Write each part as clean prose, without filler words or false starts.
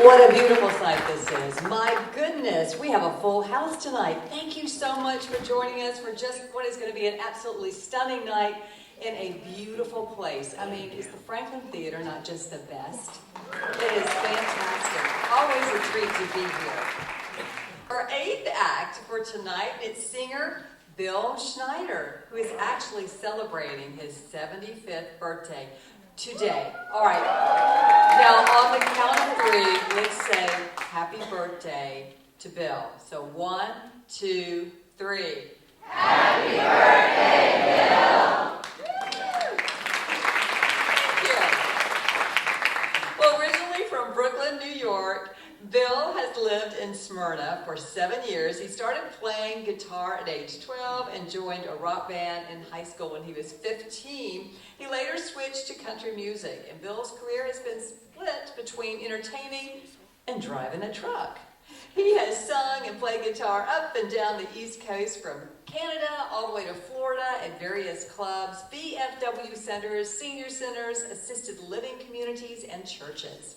What a beautiful sight this is. My goodness, we have a full house tonight. Thank you so much for joining us for just what is going to be an absolutely stunning night in a beautiful place. I mean, is the Franklin Theater not just the best? It is fantastic. Always a treat to be here. Our eighth act for tonight, it's singer Bill Schneider, who is actually celebrating his 75th birthday today. All right. Now, on the count of three, let's say happy birthday to Bill. So 1, 2, 3. Happy birthday, Bill! Yeah. Well, originally from Brooklyn, New York, Bill has lived in Smyrna for 7 years. He started playing guitar at age 12 and joined a rock band in high school when he was 15. He later switched to country music, and Bill's career has been split between entertaining and driving a truck. He has sung and played guitar up and down the East Coast from Canada all the way to Florida at various clubs, VFW centers, senior centers, assisted living communities, and churches.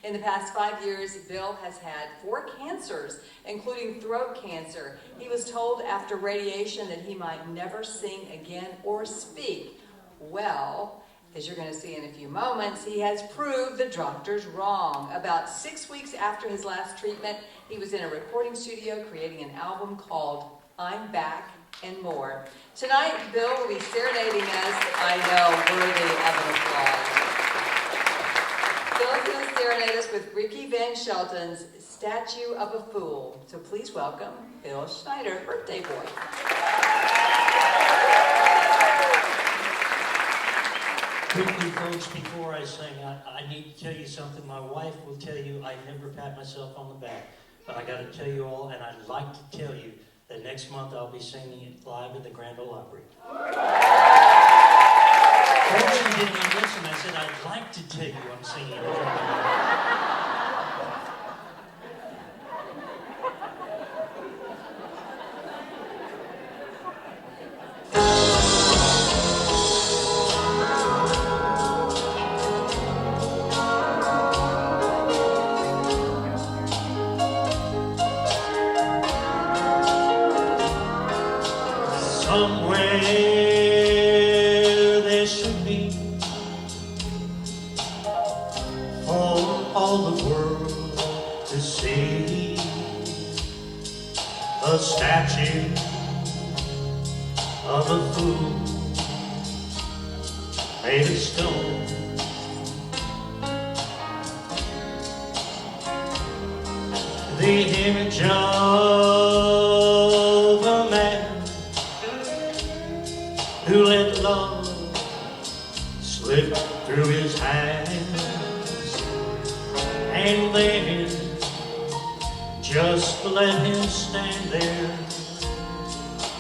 In the past 5 years, Bill has had 4 cancers, including throat cancer. He was told after radiation that he might never sing again or speak. Well, as you're going to see in a few moments, he has proved the doctors wrong. About 6 weeks after his last treatment, he was in a recording studio creating an album called I'm Back and More. Tonight, Bill will be serenading us, I know, worthy of an applause. Bill is going to serenade us with Ricky Van Shelton's Statue of a Fool. So please welcome Bill Schneider, birthday boy. Quickly, folks, before I sing, I need to tell you something. My wife will tell you I never pat myself on the back. But I got to tell you all, and I'd like to tell you that next month I'll be singing it live at the Grand Ole Opry. Folks who didn't listen, I said I'd like to tell you I'm singing it. A statue of a fool made of stone. The image of a man who let love slip through his hands, and then just let him stand there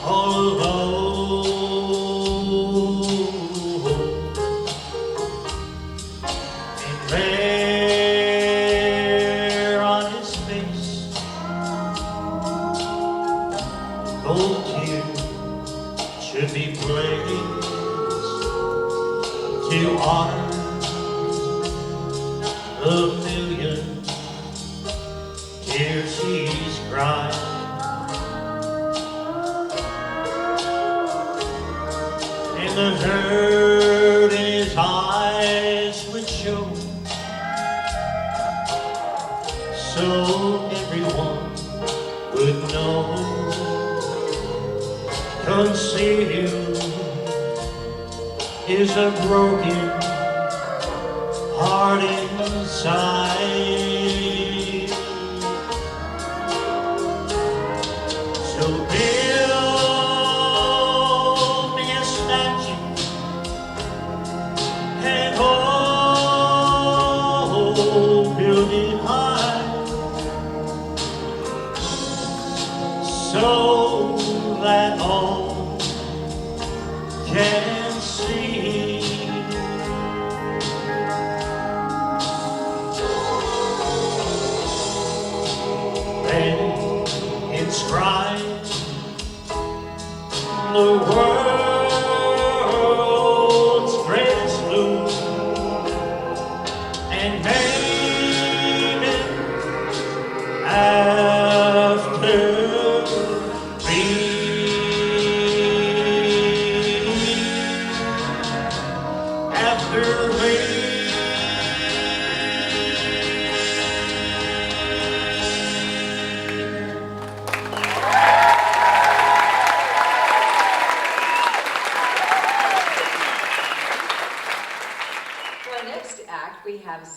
all alone. And there on his face, gold tears should be placed to honor the million tears he's cried. And the hurt in his eyes would show, so everyone would know. Concealed is a broken heart inside. So build me a statue and build it high, so that all can see. Then inscribe the world's greatest loom and name it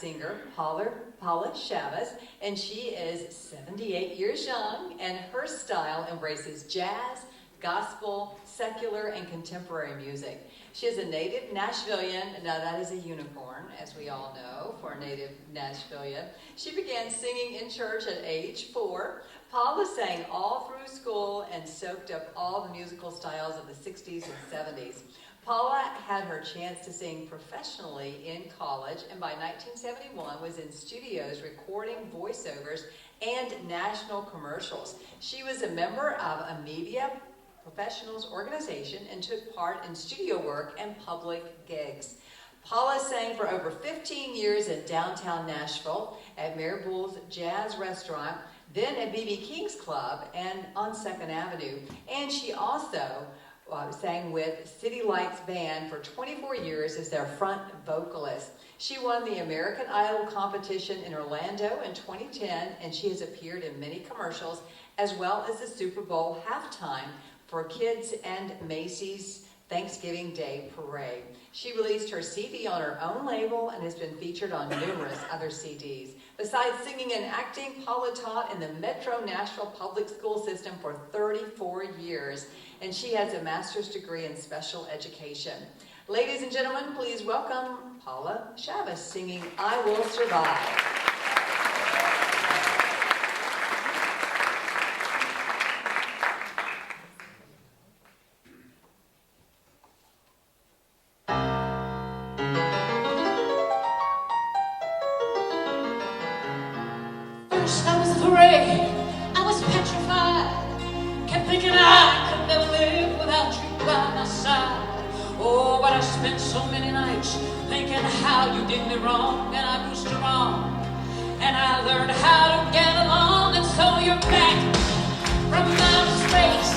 singer, Paula Chavis, and she is 78 years young, and her style embraces jazz, gospel, secular, and contemporary music. She is a native Nashvilleian. Now that is a unicorn, as we all know, for a native Nashvilleian. She began singing in church at age 4. Paula sang all through school and soaked up all the musical styles of the 60s and 70s. Paula had her chance to sing professionally in college, and by 1971 was in studios recording voiceovers and national commercials. She was a member of a media professionals organization and took part in studio work and public gigs. Paula sang for over 15 years in downtown Nashville at Mary Bull's Jazz Restaurant, then at B.B. King's Club and on 2nd Avenue. And she also sang with City Lights Band for 24 years as their front vocalist. She won the American Idol competition in Orlando in 2010, and she has appeared in many commercials as well as the Super Bowl halftime for kids and Macy's Thanksgiving Day Parade. She released her CD on her own label and has been featured on numerous other CDs. Besides singing and acting, Paula taught in the Metro Nashville public school system for 34 years, and she has a master's degree in special education. Ladies and gentlemen, please welcome Paula Chavis singing I Will Survive. So many nights thinking how you did me wrong, and I grew strong, and I learned how to get along. And so you're back from outer space.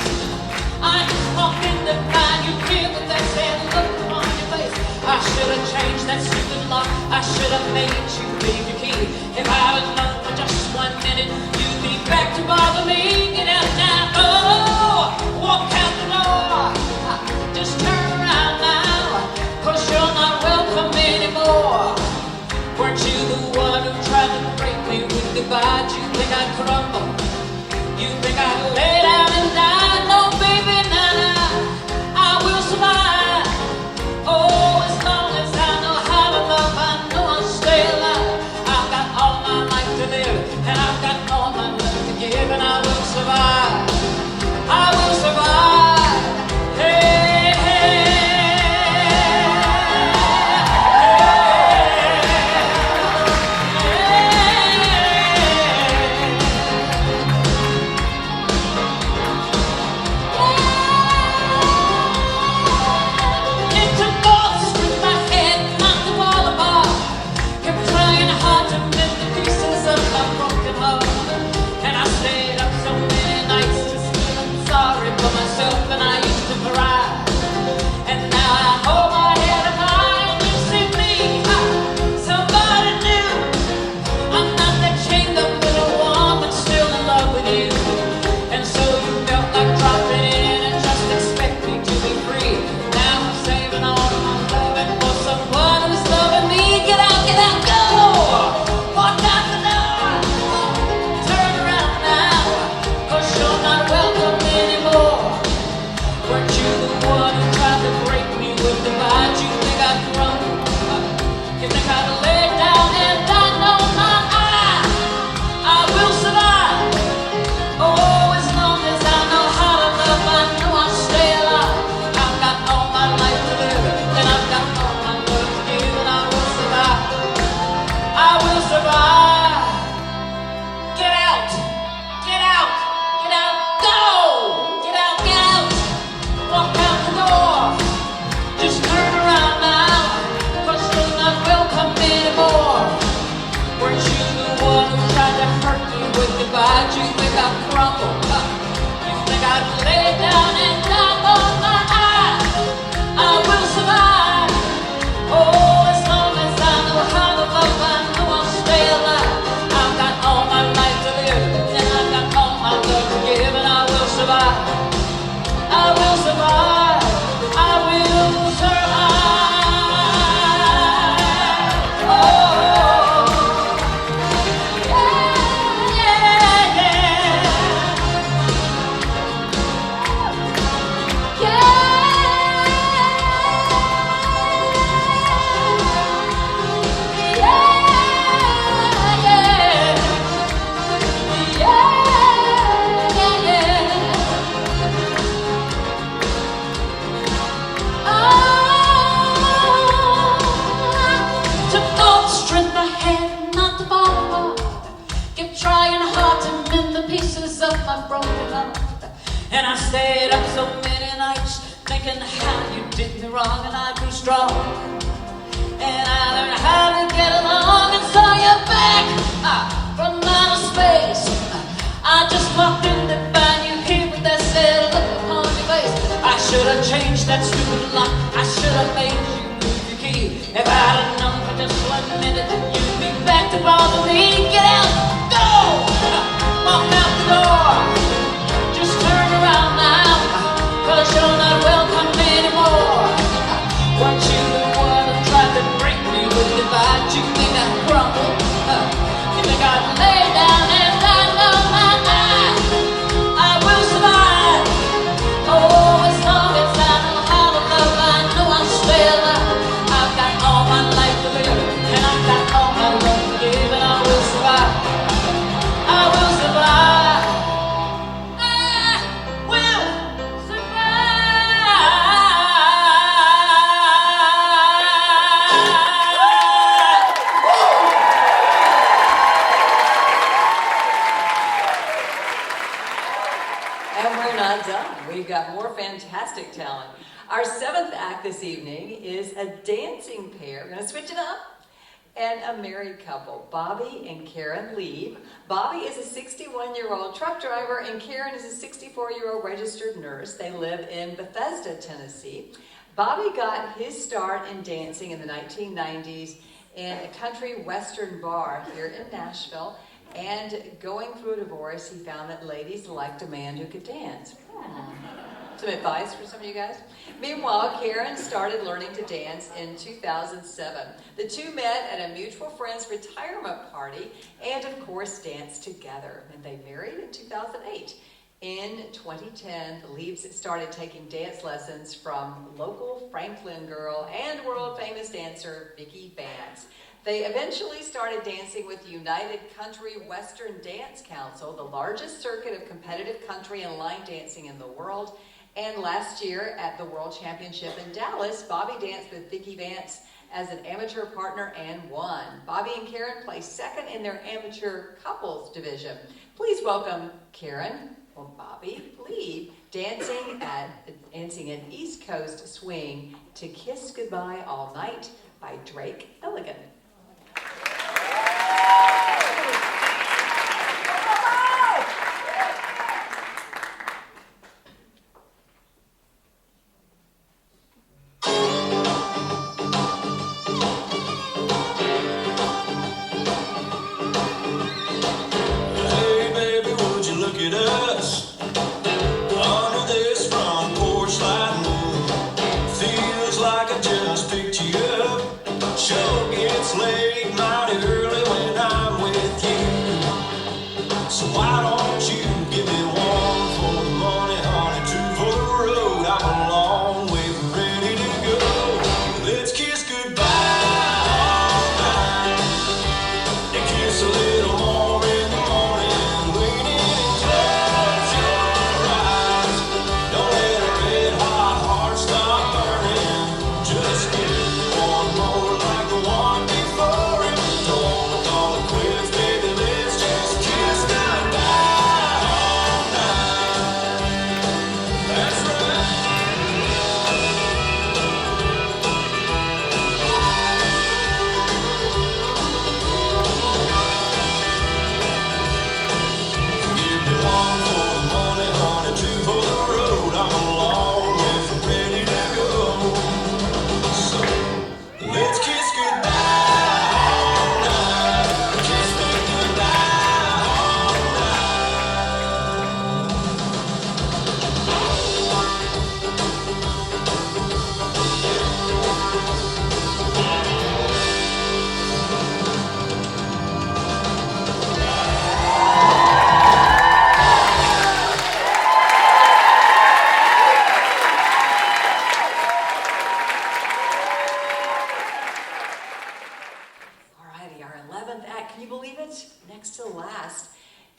I just walked in to find you here with that sad look on your face. I should have changed that stupid lock. I should have made you leave your key. If I had known for just 1 minute you'd be back to bother me. Get out now, oh, walk out the door. Just turn around now, 'cause you're not welcome anymore. Weren't you the one who tried to break me with goodbye? Do you think I'd crumble? You think I'd lay down and die? No, baby, nah, I will survive. Oh, as long as I know how to love, I know I'll stay alive. I've got all my life to live, and I've got all my love to give, and I will survive. I will survive. Hey. Oh trying hard to mend the pieces of my broken heart. And I stayed up so many nights thinking how you did me wrong, and I grew strong. And I learned how to get along, and saw you back from outer space. I just walked in to find you here with that sad look upon your face. I should have changed that stupid lock. I should have made you move your key. If I'd have known for just 1 minute that you'd be back to bother me. Get out, go! Walk out the door. Just turn around now, 'cause you're not welcome anymore. Weren't you the one who tried to break me with the bite? You think I'd crumble? You think I'd lay down and die? No, I will survive. Oh, as long as I know how to love, I know I'll stay alive. I've got all my life to live, and I've got all my love to give, and I will survive. I will survive. I will survive. And we're not done. We've got more fantastic talent. Our 7th act this evening is a dancing pair. We're going to switch it up. And a married couple, Bobby and Karen Leib. Bobby is a 61-year-old truck driver, and Karen is a 64-year-old registered nurse. They live in Bethesda, Tennessee. Bobby got his start in dancing in the 1990s in a country western bar here in Nashville. And going through a divorce, he found that ladies liked a man who could dance. Some advice for some of you guys? Meanwhile, Karen started learning to dance in 2007. The two met at a mutual friend's retirement party and, of course, danced together. And they married in 2008. In 2010, the Leibs started taking dance lessons from local Franklin girl and world-famous dancer Vicki Vance. They eventually started dancing with the United Country Western Dance Council, the largest circuit of competitive country and line dancing in the world. And last year at the World Championship in Dallas, Bobby danced with Vicki Vance as an amateur partner and won. Bobby and Karen placed second in their amateur couples division. Please welcome Karen, or Bobby, Leib, dancing in East Coast Swing to Kiss Goodbye All Night by Drake Elligan.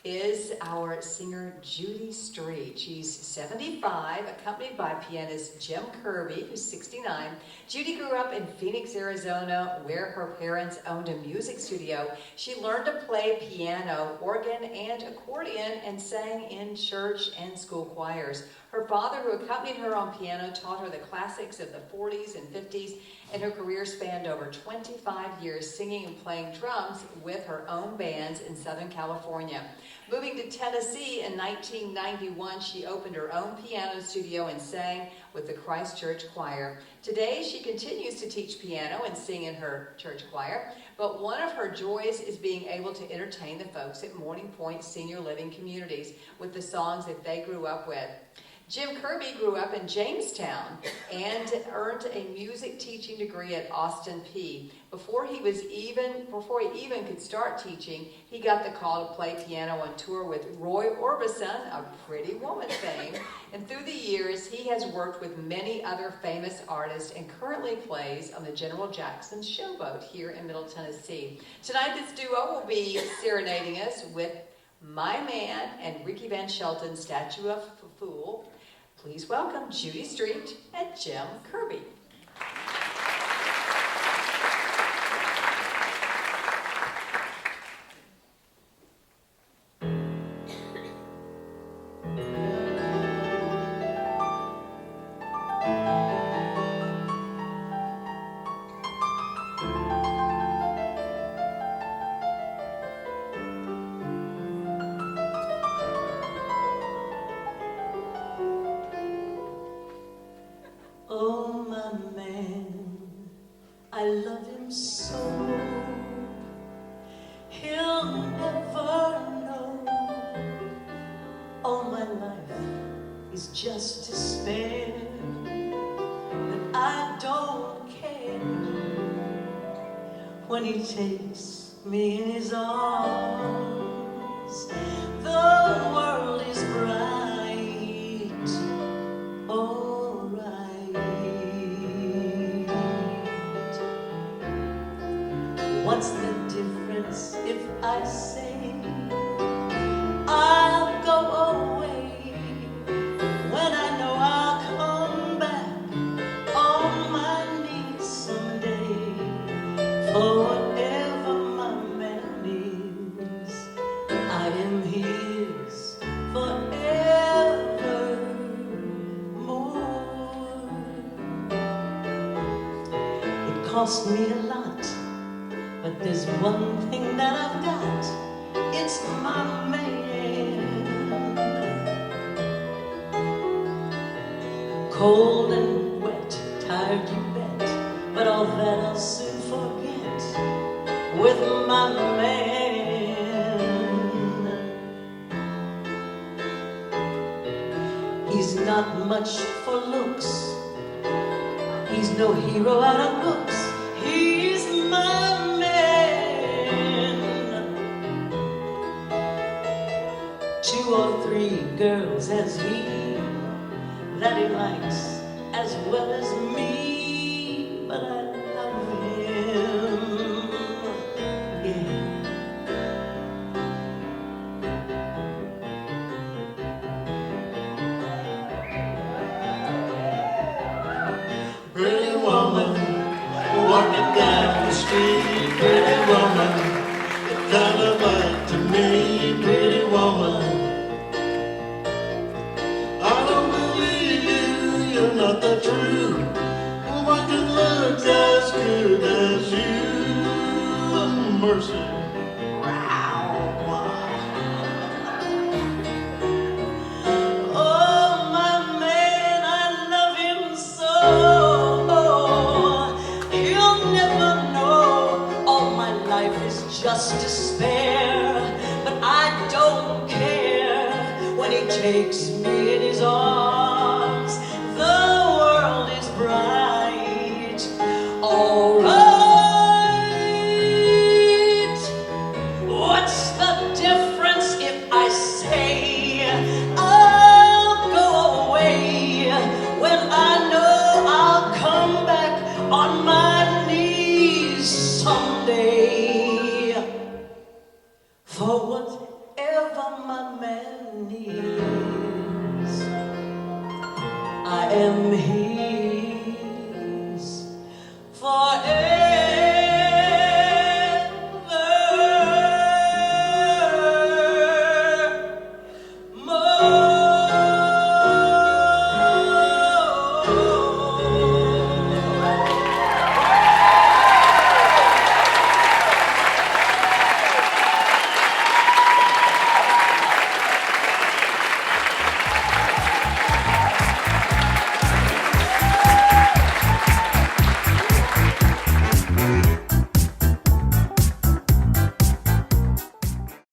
is our singer Judy Street. She's 75, accompanied by pianist Jim Kirby, who's 69. Judy grew up in Phoenix, Arizona, where her parents owned a music studio. She learned to play piano, organ, and accordion, and sang in church and school choirs. Her father, who accompanied her on piano, taught her the classics of the 40s and 50s, and her career spanned over 25 years singing and playing drums with her own bands in Southern California. Moving to Tennessee in 1991, she opened her own piano studio and sang with the Christ Church Choir. Today, she continues to teach piano and sing in her church choir, but one of her joys is being able to entertain the folks at Morning Pointe Senior Living Communities with the songs that they grew up with. Jim Kirby grew up in Jamestown and earned a music teaching degree at Austin Peay. Before he even could start teaching, he got the call to play piano on tour with Roy Orbison, of Pretty Woman fame. And through the years, he has worked with many other famous artists and currently plays on the General Jackson Showboat here in Middle Tennessee. Tonight, this duo will be serenading us with My Man and Ricky Van Shelton's Statue of a Fool. Please welcome Judy Street and Jim Kirby. Oh, my man, I love him so. He'll never know. All my life is just despair, but I don't care when he takes me in his arms. The world is bright. Oh, what's the difference if I say I'll go away when I know I'll come back on my knees someday? For whatever my man is, I am his forevermore. It cost me a lot, but there's one thing that I've got, it's my man. Cold and wet, tired you bet, but all that I'll soon forget with my man. He's not much for looks, he's no hero out of books, he's my man. 2 or 3 girls as he, that he likes as well as me, but I love him, yeah. Pretty woman, walking down the street, pretty woman, it kind of like to me, pretty woman. I don't believe you, you're not that true. Woman can look as good as you. Mercy. Oh, my man, I love him so. You'll never know. All my life is just despair, but I don't care when he takes me in his arms. The world is bright. All right. What's the difference if I say I'll go away when I know I'll come back on my knees someday? For whatever my many years. I am here